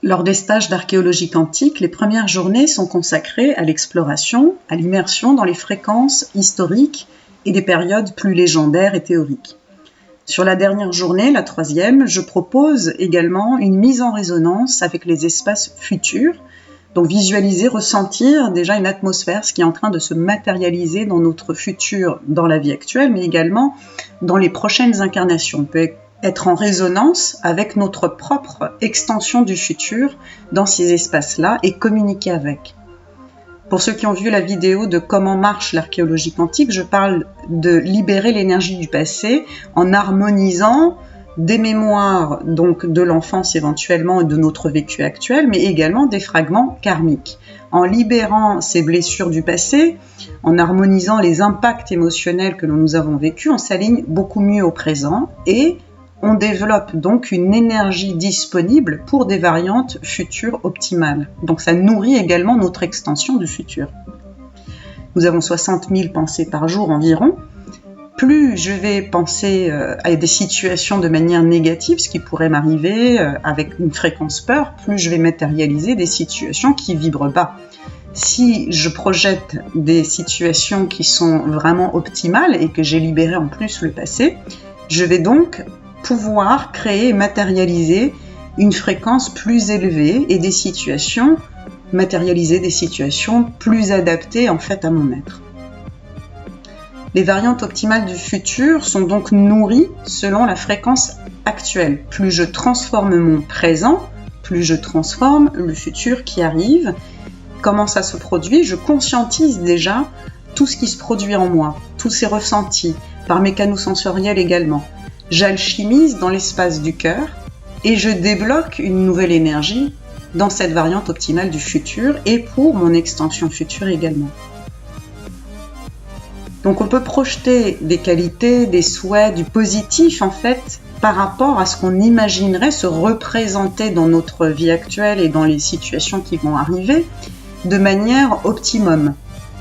Lors des stages d'archéologie quantique, les premières journées sont consacrées à l'exploration, à l'immersion dans les fréquences historiques et des périodes plus légendaires et théoriques. Sur la dernière journée, la troisième, je propose également une mise en résonance avec les espaces futurs, donc visualiser, ressentir déjà une atmosphère, ce qui est en train de se matérialiser dans notre futur, dans la vie actuelle, mais également dans les prochaines incarnations. On peut être en résonance avec notre propre extension du futur dans ces espaces-là et communiquer avec. Pour ceux qui ont vu la vidéo de comment marche l'archéologie quantique, je parle de libérer l'énergie du passé en harmonisant des mémoires donc de l'enfance éventuellement et de notre vécu actuel, mais également des fragments karmiques. En libérant ces blessures du passé, en harmonisant les impacts émotionnels que nous avons vécus, on s'aligne beaucoup mieux au présent et on développe donc une énergie disponible pour des variantes futures optimales. Donc ça nourrit également notre extension du futur. Nous avons 60 000 pensées par jour environ. Plus je vais penser à des situations de manière négative, ce qui pourrait m'arriver avec une fréquence peur, plus je vais matérialiser des situations qui vibrent bas. Si je projette des situations qui sont vraiment optimales et que j'ai libéré en plus le passé, je vais donc pouvoir créer et matérialiser une fréquence plus élevée et des situations, matérialiser des situations plus adaptées en fait à mon être. Les variantes optimales du futur sont donc nourries selon la fréquence actuelle. Plus je transforme mon présent, plus je transforme le futur qui arrive. Comment ça se produit ? Je conscientise déjà tout ce qui se produit en moi, tous ces ressentis, par mécanosensoriel également. J'alchimise dans l'espace du cœur et je débloque une nouvelle énergie dans cette variante optimale du futur et pour mon extension future également. Donc on peut projeter des qualités, des souhaits, du positif en fait par rapport à ce qu'on imaginerait se représenter dans notre vie actuelle et dans les situations qui vont arriver de manière optimum,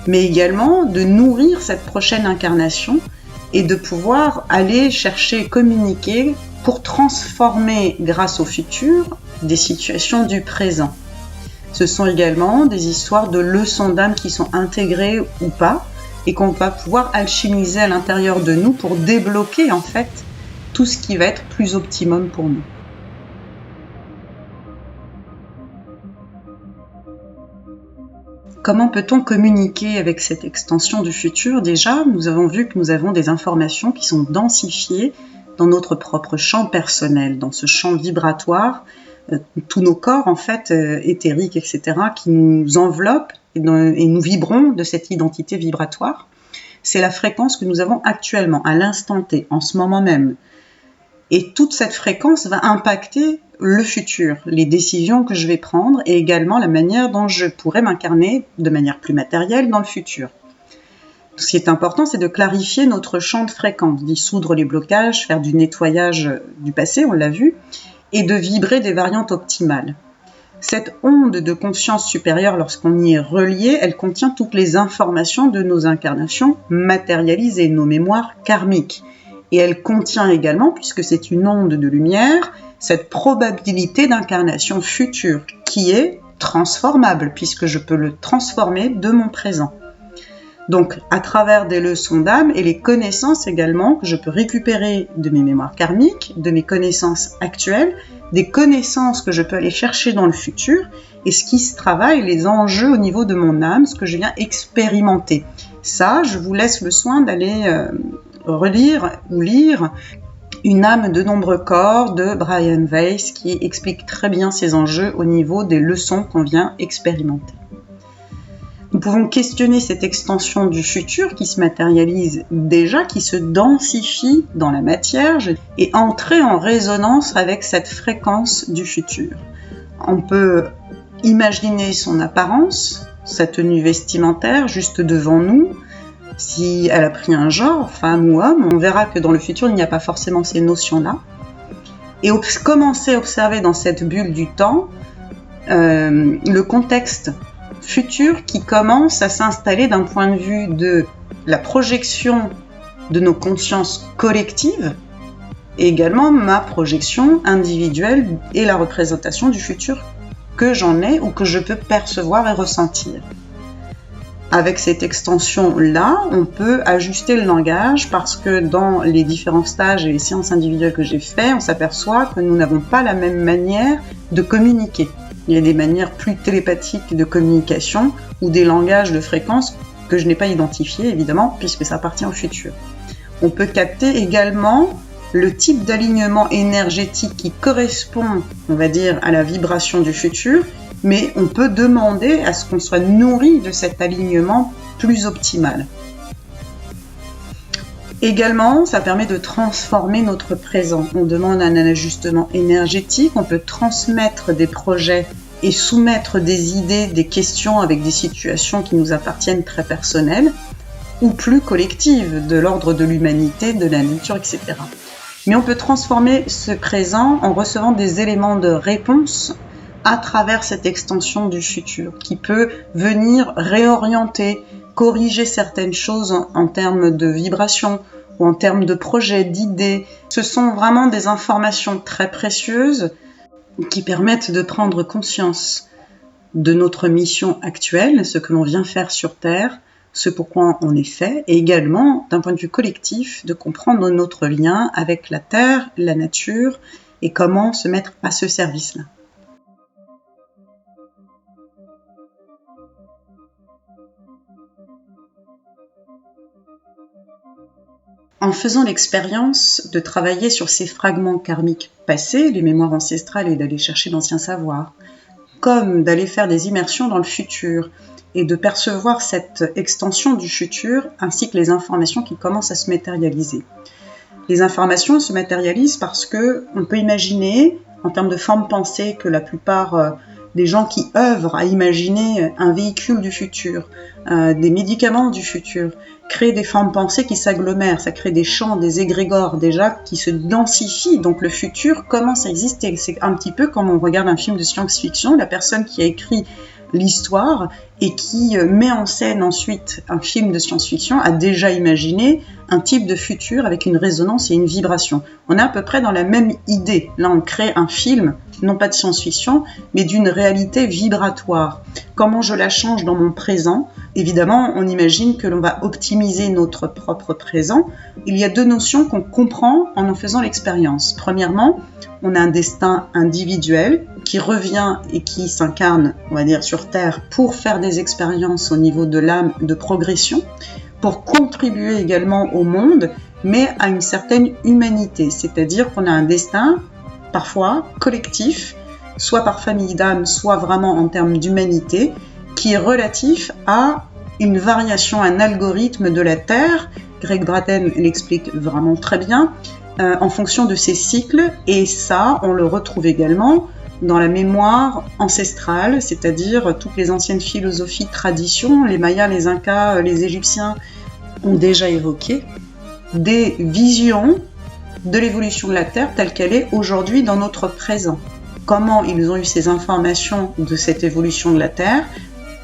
mais également de nourrir cette prochaine incarnation et de pouvoir aller chercher, communiquer pour transformer grâce au futur des situations du présent. Ce sont également des histoires de leçons d'âme qui sont intégrées ou pas et qu'on va pouvoir alchimiser à l'intérieur de nous pour débloquer en fait tout ce qui va être plus optimum pour nous. Comment peut-on communiquer avec cette extension du futur ? Déjà, nous avons vu que nous avons des informations qui sont densifiées dans notre propre champ personnel, dans ce champ vibratoire, tous nos corps en fait, éthériques, etc., qui nous enveloppent et nous vibrons de cette identité vibratoire. C'est la fréquence que nous avons actuellement, à l'instant T, en ce moment même. Et toute cette fréquence va impacter le futur, les décisions que je vais prendre et également la manière dont je pourrais m'incarner de manière plus matérielle dans le futur. Ce qui est important, c'est de clarifier notre champ de fréquence, dissoudre les blocages, faire du nettoyage du passé, on l'a vu, et de vibrer des variantes optimales. Cette onde de conscience supérieure, lorsqu'on y est relié, elle contient toutes les informations de nos incarnations matérialisées, nos mémoires karmiques. Et elle contient également, puisque c'est une onde de lumière, cette probabilité d'incarnation future qui est transformable, puisque je peux le transformer de mon présent. Donc, à travers des leçons d'âme et les connaissances également que je peux récupérer de mes mémoires karmiques, de mes connaissances actuelles, des connaissances que je peux aller chercher dans le futur, et ce qui se travaille, les enjeux au niveau de mon âme, ce que je viens expérimenter. Ça, je vous laisse le soin d'aller relire ou lire Une âme de nombreux corps de Brian Weiss qui explique très bien ces enjeux au niveau des leçons qu'on vient expérimenter. Nous pouvons questionner cette extension du futur qui se matérialise déjà, qui se densifie dans la matière et entrer en résonance avec cette fréquence du futur. On peut imaginer son apparence, sa tenue vestimentaire juste devant nous. Si elle a pris un genre, femme ou homme, on verra que dans le futur, il n'y a pas forcément ces notions-là. Et commencer à observer dans cette bulle du temps le contexte futur qui commence à s'installer d'un point de vue de la projection de nos consciences collectives et également ma projection individuelle et la représentation du futur que j'en ai ou que je peux percevoir et ressentir. Avec cette extension-là, on peut ajuster le langage parce que dans les différents stages et les séances individuelles que j'ai fait, on s'aperçoit que nous n'avons pas la même manière de communiquer. Il y a des manières plus télépathiques de communication ou des langages de fréquence que je n'ai pas identifiés, évidemment, puisque ça appartient au futur. On peut capter également le type d'alignement énergétique qui correspond, on va dire, à la vibration du futur, mais on peut demander à ce qu'on soit nourri de cet alignement plus optimal. Également, ça permet de transformer notre présent. On demande un ajustement énergétique, on peut transmettre des projets et soumettre des idées, des questions avec des situations qui nous appartiennent très personnelles ou plus collectives, de l'ordre de l'humanité, de la nature, etc. Mais on peut transformer ce présent en recevant des éléments de réponse à travers cette extension du futur, qui peut venir réorienter, corriger certaines choses en termes de vibration ou en termes de projets, d'idées. Ce sont vraiment des informations très précieuses qui permettent de prendre conscience de notre mission actuelle, ce que l'on vient faire sur Terre, ce pourquoi on est fait, et également, d'un point de vue collectif, de comprendre notre lien avec la Terre, la nature, et comment se mettre à ce service-là. En faisant l'expérience de travailler sur ces fragments karmiques passés, les mémoires ancestrales et d'aller chercher l'ancien savoir, comme d'aller faire des immersions dans le futur et de percevoir cette extension du futur ainsi que les informations qui commencent à se matérialiser. Les informations se matérialisent parce qu'on peut imaginer, en termes de forme pensée, que la plupart des gens qui œuvrent à imaginer un véhicule du futur, des médicaments du futur, créent des formes pensées qui s'agglomèrent, ça crée des champs, des égrégores déjà qui se densifient, donc le futur commence à exister. C'est un petit peu comme on regarde un film de science-fiction, la personne qui a écrit l'histoire et qui met en scène ensuite un film de science-fiction a déjà imaginé un type de futur avec une résonance et une vibration. On est à peu près dans la même idée. Là, on crée un film, non pas de science-fiction, mais d'une réalité vibratoire. Comment je la change dans mon présent ? Évidemment, on imagine que l'on va optimiser notre propre présent. Il y a deux notions qu'on comprend en faisant l'expérience. Premièrement, on a un destin individuel qui revient et qui s'incarne, on va dire, sur Terre pour faire des expériences au niveau de l'âme de progression, pour contribuer également au monde, mais à une certaine humanité. C'est-à-dire qu'on a un destin, parfois collectif, soit par famille d'âme, soit vraiment en termes d'humanité, qui est relatif à une variation, un algorithme de la Terre. Greg Braden l'explique vraiment très bien, en fonction de ces cycles, et ça, on le retrouve également dans la mémoire ancestrale, c'est-à-dire toutes les anciennes philosophies, traditions, les Mayas, les Incas, les Égyptiens ont déjà évoqué des visions de l'évolution de la Terre telle qu'elle est aujourd'hui dans notre présent. Comment ils ont eu ces informations de cette évolution de la Terre ?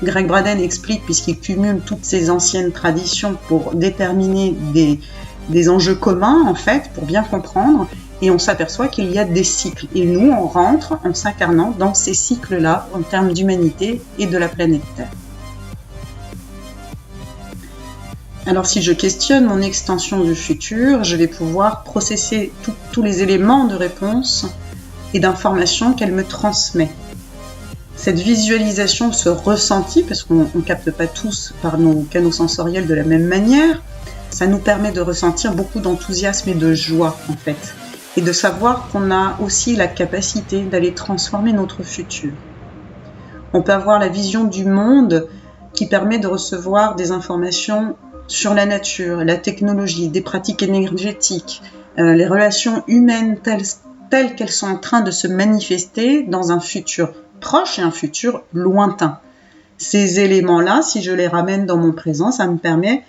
Greg Braden explique, puisqu'il cumule toutes ces anciennes traditions pour déterminer des enjeux communs, en fait, pour bien comprendre, et on s'aperçoit qu'il y a des cycles. Et nous, on rentre en s'incarnant dans ces cycles-là, en termes d'humanité et de la planète Terre. Alors, si je questionne mon extension du futur, je vais pouvoir processer tous les éléments de réponse et d'informations qu'elle me transmet. Cette visualisation, ce ressenti, parce qu'on ne capte pas tous par nos canaux sensoriels de la même manière, ça nous permet de ressentir beaucoup d'enthousiasme et de joie, en fait, et de savoir qu'on a aussi la capacité d'aller transformer notre futur. On peut avoir la vision du monde qui permet de recevoir des informations sur la nature, la technologie, des pratiques énergétiques, les relations humaines telles qu'elles sont en train de se manifester dans un futur proche et un futur lointain. Ces éléments-là, si je les ramène dans mon présent, ça me permet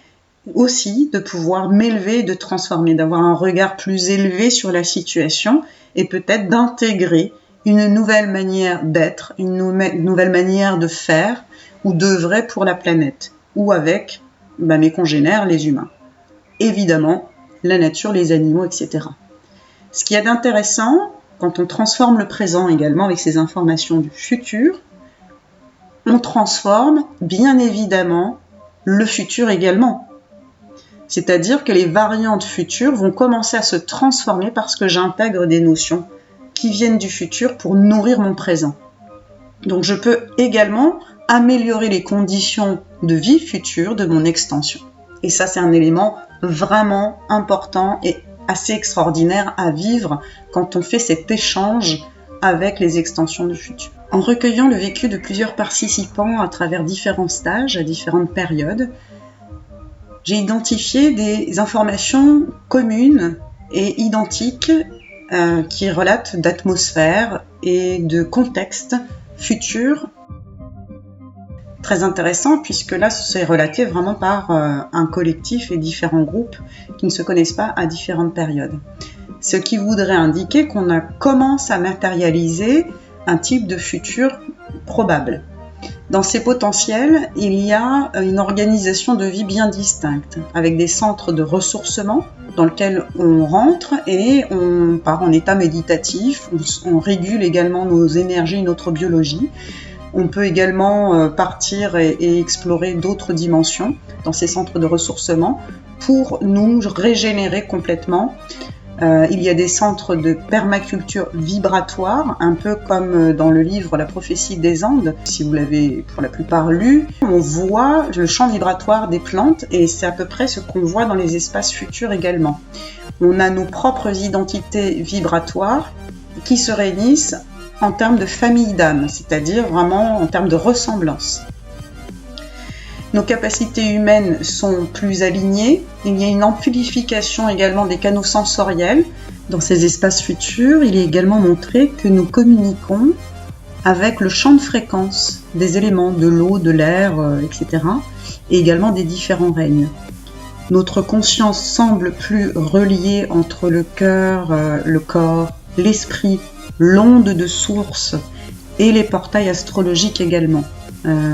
aussi de pouvoir m'élever, de transformer, d'avoir un regard plus élevé sur la situation et peut-être d'intégrer une nouvelle manière d'être, une nouvelle manière de faire ou d'œuvrer pour la planète ou avec mes congénères, les humains. Évidemment, la nature, les animaux, etc. Ce qu'il y a d'intéressant, quand on transforme le présent également avec ces informations du futur, on transforme bien évidemment le futur également. C'est-à-dire que les variantes futures vont commencer à se transformer parce que j'intègre des notions qui viennent du futur pour nourrir mon présent. Donc je peux également améliorer les conditions de vie future de mon extension. Et ça, c'est un élément vraiment important et assez extraordinaire à vivre quand on fait cet échange avec les extensions du futur. En recueillant le vécu de plusieurs participants à travers différents stages, à différentes périodes, j'ai identifié des informations communes et identiques qui relatent d'atmosphère et de contexte futur. Très intéressant puisque là, c'est relaté vraiment par un collectif et différents groupes qui ne se connaissent pas à différentes périodes. Ce qui voudrait indiquer qu'on commence à matérialiser un type de futur probable. Dans ces potentiels, il y a une organisation de vie bien distincte, avec des centres de ressourcement dans lesquels on rentre et on part en état méditatif, on régule également nos énergies, notre biologie. On peut également partir et explorer d'autres dimensions dans ces centres de ressourcement pour nous régénérer complètement. Il y a des centres de permaculture vibratoire, un peu comme dans le livre La prophétie des Andes. Si vous l'avez pour la plupart lu, on voit le champ vibratoire des plantes et c'est à peu près ce qu'on voit dans les espaces futurs également. On a nos propres identités vibratoires qui se réunissent en termes de famille d'âme, c'est-à-dire vraiment en termes de ressemblance. Nos capacités humaines sont plus alignées. Il y a une amplification également des canaux sensoriels. Dans ces espaces futurs, il est également montré que nous communiquons avec le champ de fréquence des éléments, de l'eau, de l'air, etc. et également des différents règnes. Notre conscience semble plus reliée entre le cœur, le corps, l'esprit, l'onde de source et les portails astrologiques également.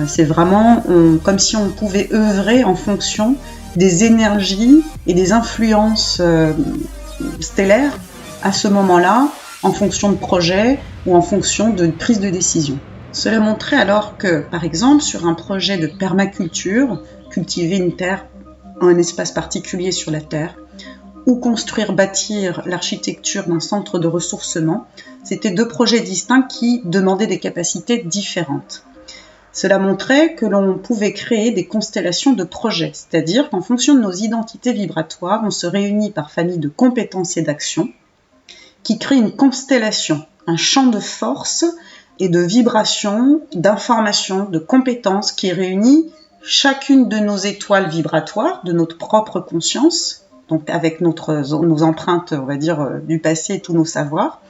C'est vraiment comme si on pouvait œuvrer en fonction des énergies et des influences stellaires à ce moment-là, en fonction de projets ou en fonction de prise de décision. Cela montrait alors que, par exemple, sur un projet de permaculture, cultiver une terre, un espace particulier sur la terre, ou construire, bâtir l'architecture d'un centre de ressourcement, c'était deux projets distincts qui demandaient des capacités différentes. Cela montrait que l'on pouvait créer des constellations de projets, c'est-à-dire qu'en fonction de nos identités vibratoires, on se réunit par famille de compétences et d'actions qui créent une constellation, un champ de force et de vibrations, d'informations, de compétences qui réunit chacune de nos étoiles vibratoires, de notre propre conscience, donc avec nos empreintes, on va dire, du passé et tous nos savoirs.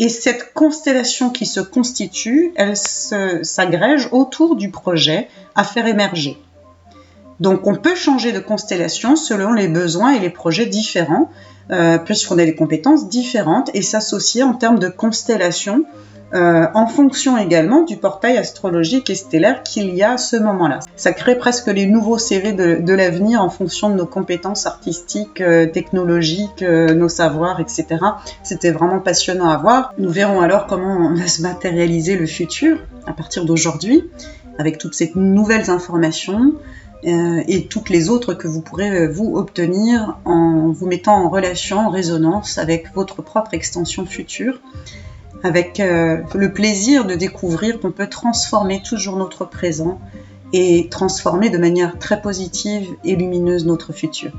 Et cette constellation qui se constitue, elle s'agrège autour du projet à faire émerger. Donc on peut changer de constellation selon les besoins et les projets différents, puisqu'on a des compétences différentes, et s'associer en termes de constellation en fonction également du portail astrologique et stellaire qu'il y a à ce moment-là. Ça crée presque les nouveaux CV de l'avenir en fonction de nos compétences artistiques, technologiques, nos savoirs, etc. C'était vraiment passionnant à voir. Nous verrons alors comment va se matérialiser le futur à partir d'aujourd'hui, avec toutes ces nouvelles informations et toutes les autres que vous pourrez vous obtenir en vous mettant en relation, en résonance avec votre propre extension future, avec le plaisir de découvrir qu'on peut transformer toujours notre présent et transformer de manière très positive et lumineuse notre futur.